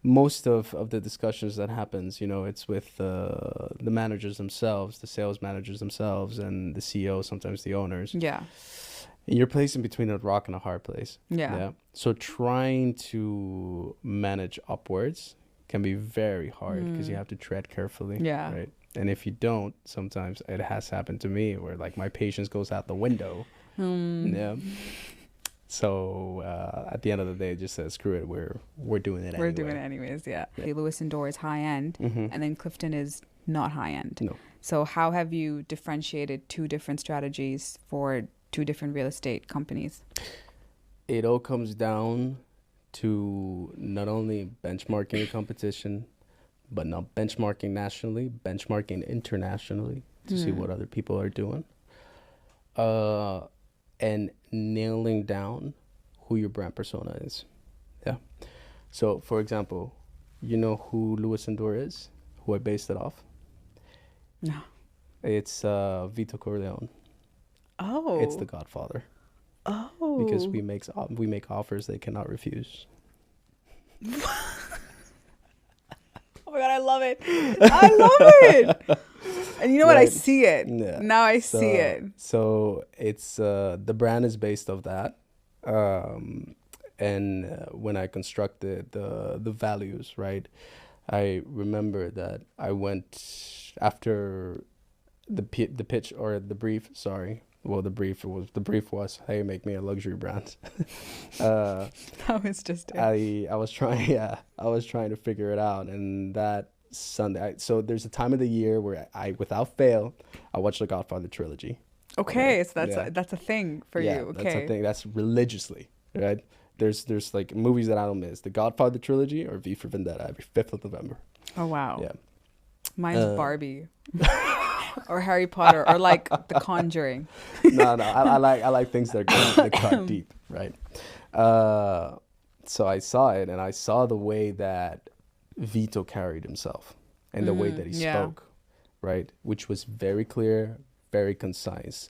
most of the discussions that happens, it's with the managers themselves, the sales managers themselves, and the CEO, sometimes the owners. Yeah. And you're placed in between a rock and a hard place. Yeah. So trying to manage upwards can be very hard because you have to tread carefully. Yeah. Right. And if you don't, sometimes it has happened to me where like my patience goes out the window. Yeah. So at the end of the day, it just says, screw it. We're doing it anyway. We're doing it anyways. Yeah. Lewis and Dorr is high end, and then Clifton is not high end. No. So how have you differentiated two different strategies for two different real estate companies? It all comes down to not only benchmarking a competition, but not benchmarking nationally, benchmarking internationally to see what other people are doing. And nailing down who your brand persona is. Yeah. So, for example, you know who Lewis and Dorr is? Who I based it off? No. It's Vito Corleone. Oh. It's the Godfather. Oh. Because we make offers they cannot refuse. Oh my God, I love it. I love it. And you know what? I Right. see it. Yeah. Now I see it. So it's the brand is based off that. And when I constructed the values, right, I remember that I went after the pitch or the brief. Sorry, well the brief was, hey, make me a luxury brand. That was just it. I was trying, yeah, I was trying to figure it out, and that Sunday. So there's a time of the year where I without fail, I watch the Godfather trilogy. Okay, Right? so that's Yeah. that's a thing for Yeah, you. that's a Okay. thing. That's religiously, right? There's like movies that I don't miss. The Godfather trilogy or V for Vendetta every 5th of November. Oh wow. Yeah. Mine's Uh, Barbie or Harry Potter or like The Conjuring. No, I like things that cut deep, right? So I saw it, and I saw the way that Vito carried himself and the way that he yeah. spoke, right? Which was very clear, very concise,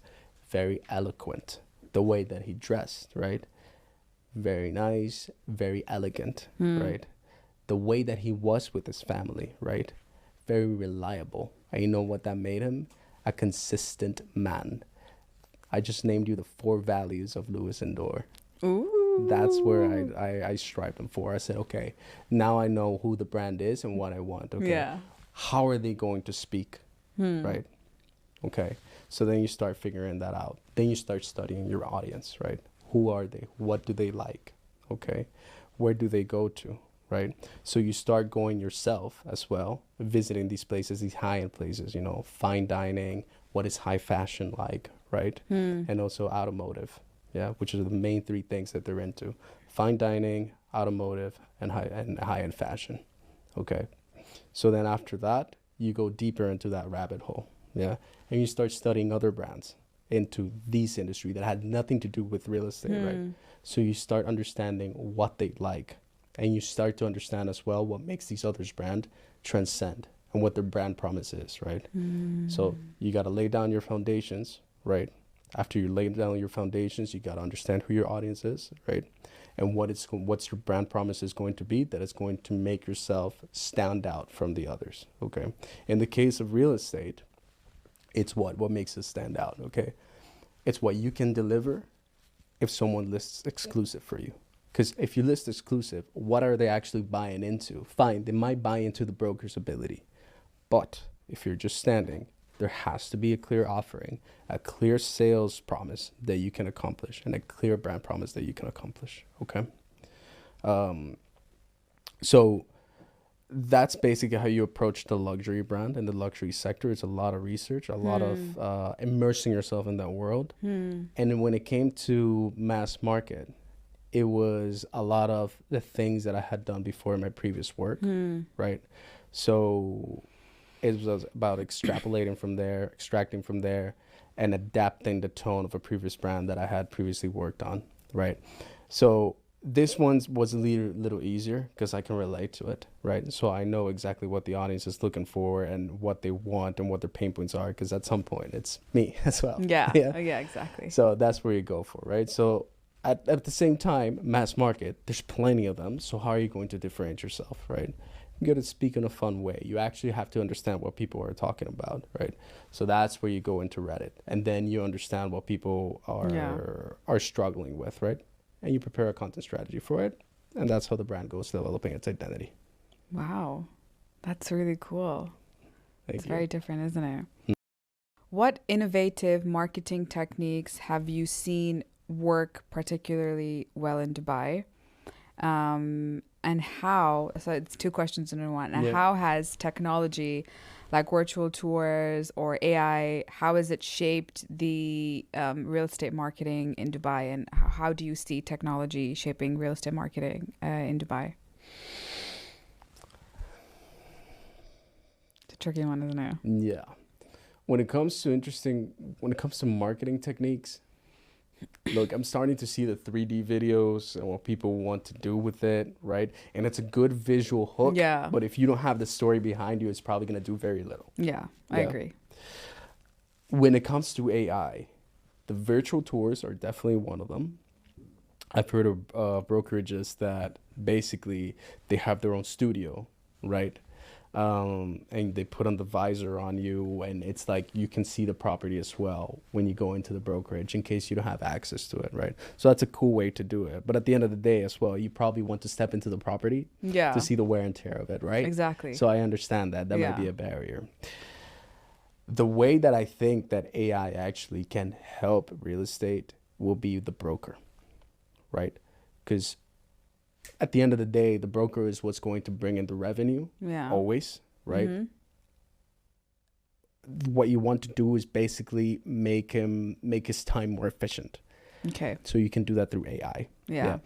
very eloquent. The way that he dressed, right? Very nice, very elegant, right? The way that he was with his family, right? Very reliable. And you know what that made him? A consistent man. I just named you the 4 values of Louis Endor. Ooh. That's where I strived them for. I said, okay, now I know who the brand is and what I want. Okay. Yeah. How are they going to speak? Right. Okay. So then you start figuring that out. Then you start studying your audience, right? Who are they? What do they like? Okay. Where do they go to? Right. So you start going yourself as well, visiting these places, these high-end places, you know, fine dining, what is high fashion like, right? And also automotive. Yeah, which are the main 3 things that they're into: fine dining, automotive, and high-end fashion. Okay. So then after that, you go deeper into that rabbit hole. Yeah. And you start studying other brands into these industry that had nothing to do with real estate, right? So you start understanding what they like, and you start to understand as well what makes these others brand transcend and what their brand promise is, right? So you got to lay down your foundations, right? After you lay down your foundations, you got to understand who your audience is, right? And what's your brand promise is going to be that is going to make yourself stand out from the others, okay? In the case of real estate, it's what makes us stand out, okay? It's what you can deliver if someone lists exclusive for you. Because if you list exclusive, what are they actually buying into? Fine, they might buy into the broker's ability. But if you're just standing, there has to be a clear offering, a clear sales promise that you can accomplish, and a clear brand promise that you can accomplish, okay? So that's basically how you approach the luxury brand and the luxury sector. It's a lot of research, a lot of immersing yourself in that world. And then when it came to mass market, it was a lot of the things that I had done before in my previous work, right? So it was about extrapolating from there, extracting from there, and adapting the tone of a previous brand that I had previously worked on, right? So this one was a little easier because I can relate to it, right? So I know exactly what the audience is looking for and what they want and what their pain points are, because at some point it's me as well. Yeah. Yeah. Oh, yeah, exactly. So that's where you go for, right? So at the same time, mass market, there's plenty of them. So how are you going to differentiate yourself, right? You got to speak in a fun way. You actually have to understand what people are talking about, right? So that's where you go into Reddit, and then you understand what people are struggling with, right? And you prepare a content strategy for it, and that's how the brand goes developing its identity. Wow. That's really cool. Thank It's you. very different, isn't it? What innovative marketing techniques have you seen work particularly well in Dubai? And how, so it's 2 questions in one, and Yeah. how has technology like virtual tours or AI, how has it shaped the real estate marketing in Dubai, and how do you see technology shaping real estate marketing in Dubai? It's a tricky one, isn't it? Yeah. When it comes to marketing techniques, look, I'm starting to see the 3D videos and what people want to do with it, right? And it's a good visual hook. Yeah. But if you don't have the story behind you, it's probably going to do very little. Yeah, I Yeah. agree. When it comes to AI, the virtual tours are definitely one of them. I've heard of brokerages that basically they have their own studio, right? and they put on the visor on you, and it's like you can see the property as well when you go into the brokerage in case you don't have access to it, right? So that's a cool way to do it. But at the end of the day as well, you probably want to step into the property to see the wear and tear of it, right? Exactly. So I understand that might be a barrier. The way that I think that AI actually can help real estate will be the broker, right? Because at the end of the day, the broker is what's going to bring in the revenue, always, right? Mm-hmm. What you want to do is basically make his time more efficient. Okay. So you can do that through AI. Yeah.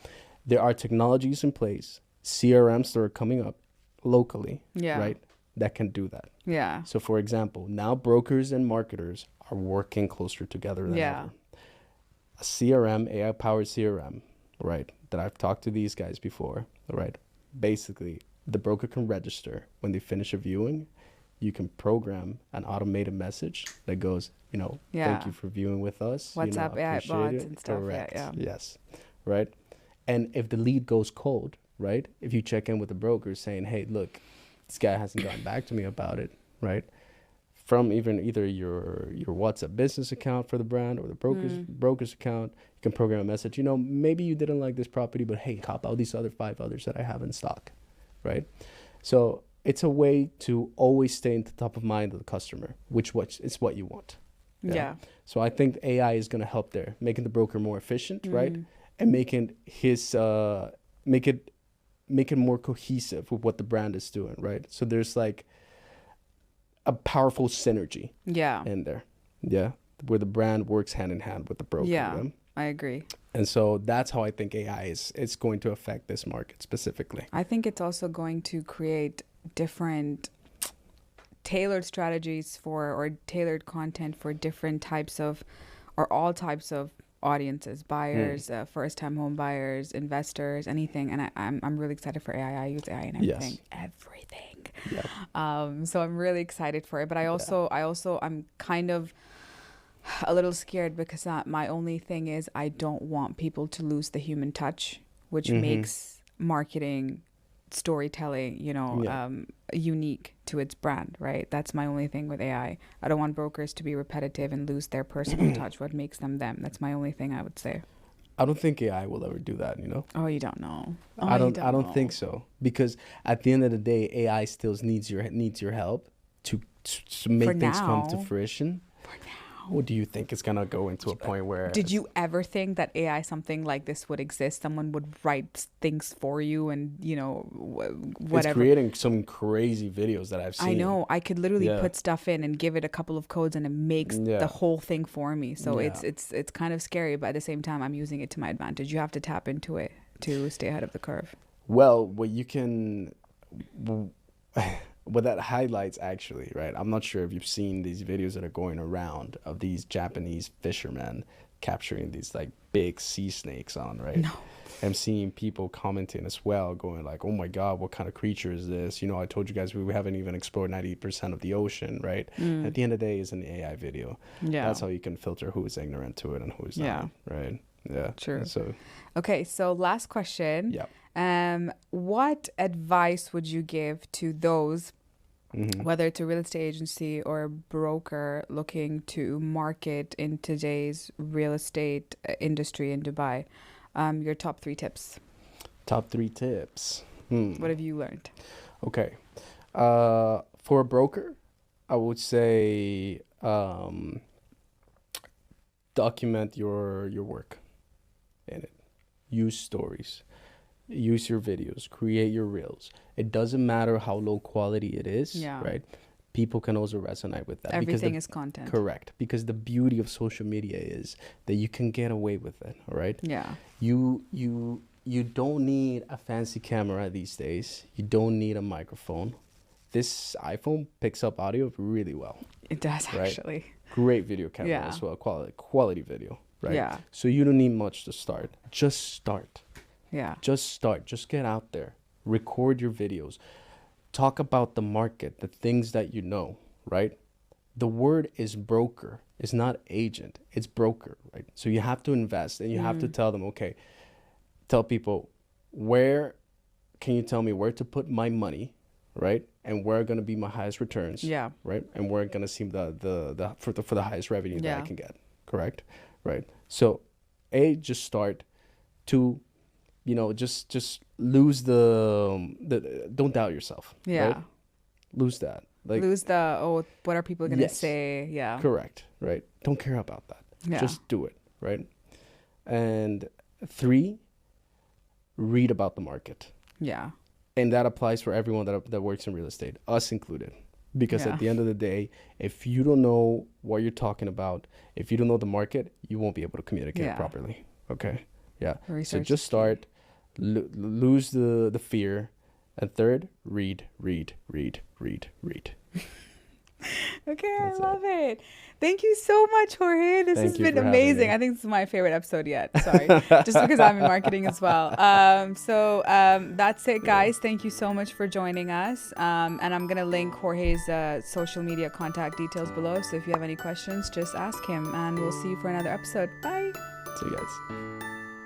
There are technologies in place, CRMs that are coming up locally, right? That can do that. Yeah. So for example, now brokers and marketers are working closer together than ever. A CRM, AI-powered CRM, right, that I've talked to these guys before, right? Basically, the broker can register when they finish a viewing. You can program an automated message that goes, thank you for viewing with us. WhatsApp AI bots and stuff. Correct. Yes. Right. And if the lead goes cold, right? If you check in with the broker saying, hey, look, this guy hasn't gotten back to me about it, right? From either your WhatsApp business account for the brand or the broker's account, you can program a message. Maybe you didn't like this property, but hey, cop out these other 5 others that I have in stock, right? So it's a way to always stay in the top of mind of the customer, it's what you want. Yeah. So I think AI is going to help there, making the broker more efficient, right? And making make it more cohesive with what the brand is doing, right? So there's like a powerful synergy in there, where the brand works hand in hand with the broker. I agree. And so that's how I think AI is going to affect this market specifically. I think it's also going to create different tailored strategies or tailored content for different types of, or all types of audiences, buyers, first-time home buyers, investors, anything. And I'm really excited for AI. I use AI in everything. So I'm really excited for it. But I'm kind of a little scared because my only thing is I don't want people to lose the human touch, which makes marketing, storytelling, unique to its brand, right? That's my only thing with AI. I don't want brokers to be repetitive and lose their personal touch, what makes them them. That's my only thing I would say. I don't think AI will ever do that, Oh, you don't know. I don't think so, because at the end of the day, AI still needs your help to make things come to fruition. For now. Or do you think it's gonna go into a point where? Did you ever think that AI, something like this, would exist? Someone would write things for you, and whatever. It's creating some crazy videos that I've seen. I know. I could literally put stuff in and give it a couple of codes, and it makes the whole thing for me. So it's kind of scary, but at the same time, I'm using it to my advantage. You have to tap into it to stay ahead of the curve. Well, what you can. What that highlights, actually, right? I'm not sure if you've seen these videos that are going around of these Japanese fishermen capturing these like big sea snakes right? No. I'm seeing people commenting as well, going like, oh my God, what kind of creature is this? I told you guys we haven't even explored 90% of the ocean, right? At the end of the day, it's an AI video. Yeah. That's how you can filter who is ignorant to it and who is not, right? Yeah. True. So. Okay, so last question. Yeah. What advice would you give to those, whether it's a real estate agency or a broker looking to market in today's real estate industry in Dubai? Your top 3 tips. Top 3 tips. What have you learned? Okay. For a broker, I would say document your work in it. Use stories. Use your videos, create your reels. It doesn't matter how low quality it is, right? People can also resonate with that. Everything is content. Correct. Because the beauty of social media is that you can get away with it, all right? Yeah. You don't need a fancy camera these days. You don't need a microphone. This iPhone picks up audio really well. It does, actually. Right? Great video camera as well, quality video, right? Yeah. So you don't need much to start. Just start. Yeah. Just start. Just get out there. Record your videos. Talk about the market, the things that you know, right? The word is broker. It's not agent. It's broker, right? So you have to invest, and you have to tell them, okay, tell people, can you tell me where to put my money, right? And where are going to be my highest returns, Yeah. right? And where going to see for the highest revenue that I Yeah. can get, correct? Right. So, just start. Two, just lose the don't doubt yourself, Yeah. right? Lose that. Like, Lose the, oh, what are people going to yes, say? Yeah. correct, right? Don't care about that. Yeah. Just do it, right? And three, read about the market. Yeah. And that applies for everyone that works in real estate, us included. Because Yeah. at the end of the day, if you don't know what you're talking about, if you don't know the market, you won't be able to communicate Yeah. properly. Okay? Yeah. So Research just is key. start, lose the fear. And third, read. Okay, That's I love it. Thank you so much, Jorge. This Thank has you been for having amazing. me. I think this is my favorite episode yet. Sorry, just because I'm in marketing as well. That's it, guys. Thank you so much for joining us. And I'm gonna link Jorge's social media contact details below. So if you have any questions, just ask him, and we'll see you for another episode. Bye. See you guys.